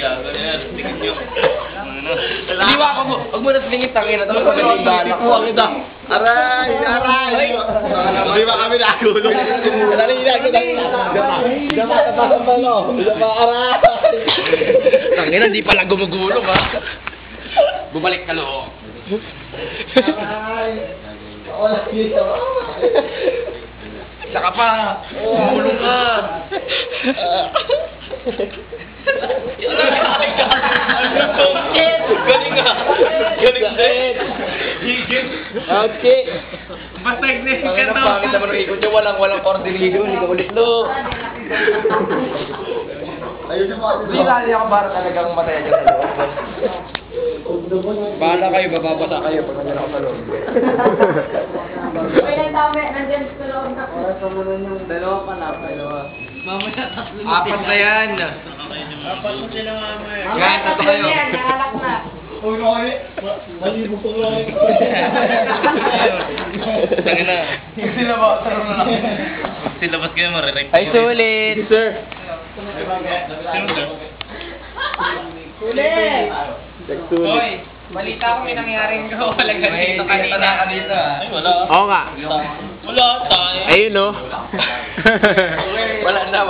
gago na yan. Tingin nyo. Liwa ka mo. Huwag mo na tingin tangin na tapos magaling balak ko. Ang ito. Aray! Aray! Di ba kami nagulo? Dali na. Dama tapasan pa no. Dama aray! Tangina, di pala gumugulong ha. Bumalik ka loob. Aray! Wala dito. Saka pa. Gumulong ka. Galing nga. Galing din. Okay. Basta ignifikan Ang pangit naman ng ikot niya, walang coordination, hindi ka ulit lo. Hindi rally ako para talagang mataya dyan sa loob. Bahala kayo, bababasa kayo pag nandiyan ako sa loob. May nagdami, nandiyan sa loob na. Oras mo nun yung dalawa pa na, dalawa. Mamaya tatlo. Apat na yan. Apat mo sila mamaya. Yan, tatlo kayo. Yan, nakalak na. Uy, okay. Malibo ko nga. Tangin na. Silabas, tarong na lang. Silabas kayo, marirect. Ay, sulit. Sir. Ulit! Hoy, Balita ko may nangyaring walang ganito kanina. Ay, wala. Oo nga. Wala tayo. Ayun no. Wala na.